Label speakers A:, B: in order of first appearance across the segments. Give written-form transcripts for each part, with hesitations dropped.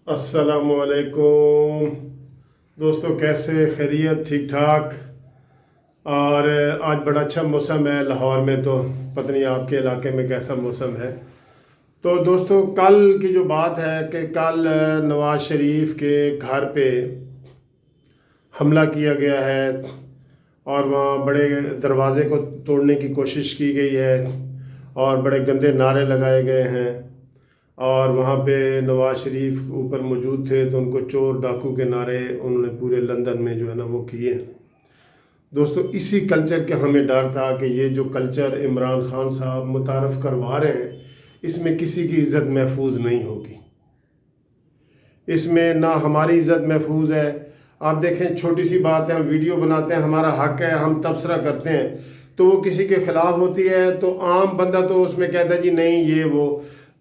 A: अस्सलामुअलैकुम दोस्तों, कैसे खैरियत? ठीक ठाक। और आज बड़ा अच्छा मौसम है लाहौर में, तो पता नहीं आपके इलाके में कैसा मौसम है। तो दोस्तों, कल की जो बात है कि कल नवाज शरीफ के घर पे हमला किया गया है और वहाँ बड़े दरवाज़े को तोड़ने की कोशिश की गई है और बड़े गंदे नारे लगाए गए हैं। और वहाँ पे नवाज शरीफ ऊपर मौजूद थे तो उनको चोर डाकू के नारे उन्होंने पूरे लंदन में जो है ना वो किए। दोस्तों, इसी कल्चर के हमें डर था कि ये जो कल्चर इमरान खान साहब मुतारफ़ करवा रहे हैं, इसमें किसी की इज़्ज़त महफूज नहीं होगी। इसमें ना हमारी इज़्ज़त महफूज है। आप देखें, छोटी सी बात है, हम वीडियो बनाते हैं, हमारा हक है, हम तबसरा करते हैं, तो वो किसी के ख़िलाफ़ होती है तो आम बंदा तो उसमें कहता है जी नहीं ये वो।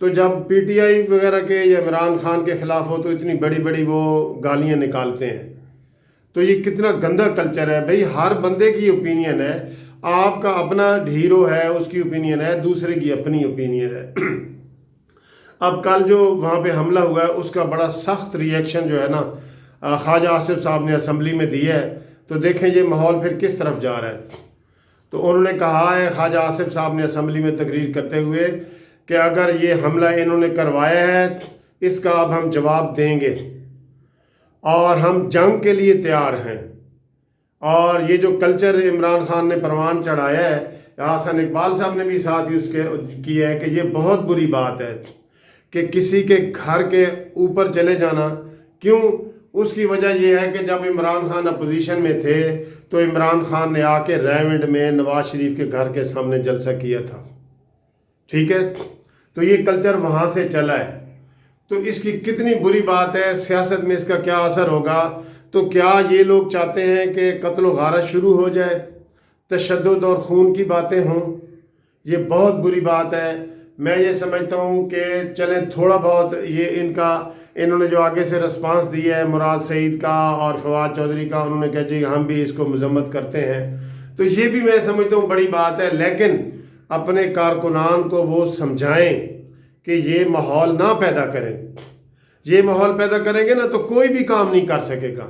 A: तो जब पीटीआई वगैरह के या इमरान खान के ख़िलाफ़ हो तो इतनी बड़ी बड़ी वो गालियाँ निकालते हैं। तो ये कितना गंदा कल्चर है भाई। हर बंदे की ओपिनियन है, आपका अपना हीरो है उसकी ओपिनियन है, दूसरे की अपनी ओपिनियन है। अब कल जो वहाँ पे हमला हुआ है उसका बड़ा सख्त रिएक्शन जो है ना ख्वाजा आसिफ साहब ने असम्बली में दिया है। तो देखें ये माहौल फिर किस तरफ जा रहा है। तो उन्होंने कहा है, ख्वाजा आसिफ साहब ने असम्बली में तकरीर करते हुए, कि अगर ये हमला इन्होंने करवाया है इसका अब हम जवाब देंगे और हम जंग के लिए तैयार हैं। और ये जो कल्चर इमरान खान ने परवान चढ़ाया है, हसन इकबाल साहब ने भी साथ ही उसके किया है कि ये बहुत बुरी बात है कि किसी के घर के ऊपर चले जाना। क्यों? उसकी वजह यह है कि जब इमरान खान अपोजिशन में थे तो इमरान खान ने आके रेवेंट में नवाज शरीफ के घर के सामने जलसा किया था। ठीक है, तो ये कल्चर वहाँ से चला है। तो इसकी कितनी बुरी बात है, सियासत में इसका क्या असर होगा। तो क्या ये लोग चाहते हैं कि कत्ल व गारत शुरू हो जाए, तशद्दुद और खून की बातें हों? ये बहुत बुरी बात है। मैं ये समझता हूँ कि चलें थोड़ा बहुत ये इन्होंने जो आगे से रिस्पांस दिया है मुराद सईद का और फवाद चौधरी का, उन्होंने कहा जी हम भी इसको मजम्मत करते हैं, तो ये भी मैं समझता हूँ बड़ी बात है। लेकिन अपने कारकुनान को वो समझाएं कि ये माहौल ना पैदा करें। ये माहौल पैदा करेंगे ना तो कोई भी काम नहीं कर सकेगा।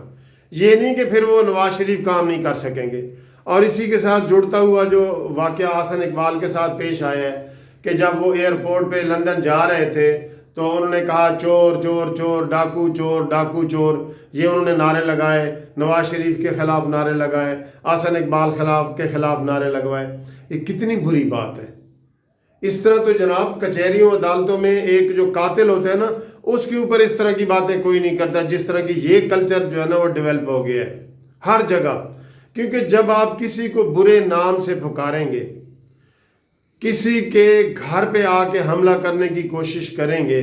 A: ये नहीं कि फिर वो नवाज शरीफ काम नहीं कर सकेंगे। और इसी के साथ जुड़ता हुआ जो वाक़या हसन इकबाल के साथ पेश आया है कि जब वो एयरपोर्ट पे लंदन जा रहे थे तो उन्होंने कहा चोर चोर चोर, डाकू चोर डाकू चोर, ये उन्होंने नारे लगाए, नवाज शरीफ के ख़िलाफ़ नारे लगाए, हसन इकबाल के ख़िलाफ़ नारे लगवाए। ये कितनी बुरी बात है। इस तरह तो जनाब कचहरियों अदालतों में एक जो कातिल होता है ना उसके ऊपर इस तरह की बातें कोई नहीं करता, जिस तरह की ये कल्चर जो है ना वो डेवलप हो गया है हर जगह। क्योंकि जब आप किसी को बुरे नाम से पुकारेंगे, किसी के घर पे आके हमला करने की कोशिश करेंगे,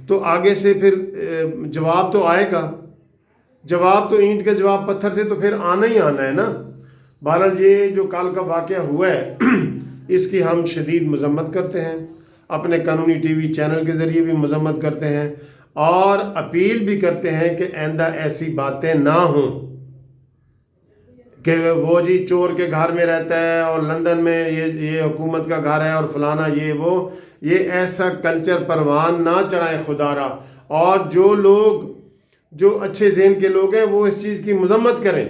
A: तो आगे से फिर जवाब तो आएगा। जवाब तो ईंट का जवाब पत्थर से तो फिर आना ही आना है ना। बहरहाल ये जो कल का वाक़या हुआ है इसकी हम शदीद मजम्मत करते हैं, अपने कानूनी टीवी चैनल के ज़रिए भी मजम्मत करते हैं और अपील भी करते हैं कि आइंदा ऐसी बातें ना हों कि वो जी चोर के घर में रहता है और लंदन में ये हुकूमत का घर है और फलाना ये वो। ये ऐसा कल्चर परवान ना चढ़ाएं खुदारा। और जो लोग जो अच्छे ज़हन के लोग हैं वो इस चीज़ की मजम्मत करें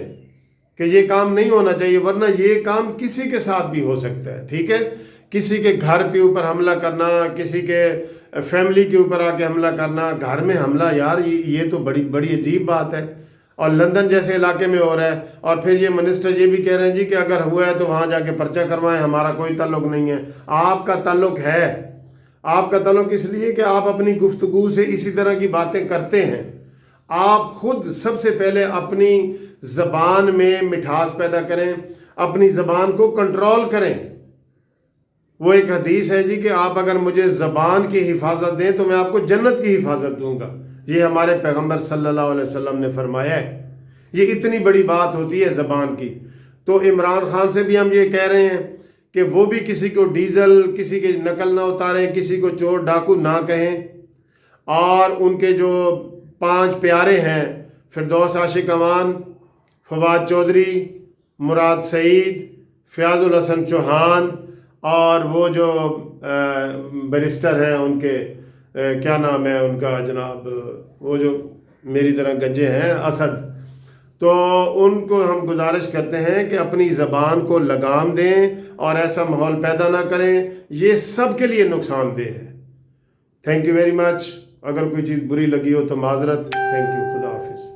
A: कि ये काम नहीं होना चाहिए, वरना ये काम किसी के साथ भी हो सकता है। ठीक है, किसी के घर के ऊपर हमला करना, किसी के फैमिली के ऊपर आके हमला करना, घर में हमला, यार ये तो बड़ी बड़ी अजीब बात है। और लंदन जैसे इलाके में हो रहा है और फिर ये मिनिस्टर ये भी कह रहे हैं जी कि अगर हुआ है तो वहाँ जाके पर्चा करवाएं, हमारा कोई ताल्लुक नहीं है। आपका ताल्लुक है। आपका ताल्लुक इसलिए कि आप अपनी गुफ्तगू से इसी तरह की बातें करते हैं। आप खुद सबसे पहले अपनी ज़बान में मिठास पैदा करें, अपनी ज़बान को कंट्रोल करें। वो एक हदीस है जी कि आप अगर मुझे ज़बान की हिफाजत दें तो मैं आपको जन्नत की हिफाजत दूंगा। ये हमारे पैगंबर सल्लल्लाहु अलैहि वसल्लम ने फरमाया है। ये इतनी बड़ी बात होती है ज़बान की। तो इमरान खान से भी हम ये कह रहे हैं कि वो भी किसी को डीजल, किसी की नकल ना उतारें, किसी को चोर डाकू ना कहें। और उनके जो 5 प्यारे हैं, फिरदौस आशिक अमान, फवाद चौधरी, मुराद सईद, फयाजुल हसन चौहान और वो जो बैरिस्टर हैं उनके کیا نام ہے ان کا جناب، وہ جو میری طرح گنجے ہیں، اسد، تو ان کو ہم گزارش کرتے ہیں کہ اپنی زبان کو لگام دیں اور ایسا ماحول پیدا نہ کریں، یہ سب کے لیے نقصان دہ ہے۔ Thank you very much. اگر کوئی چیز بری لگی ہو تو معذرت۔ تھینک یو، خدا حافظ۔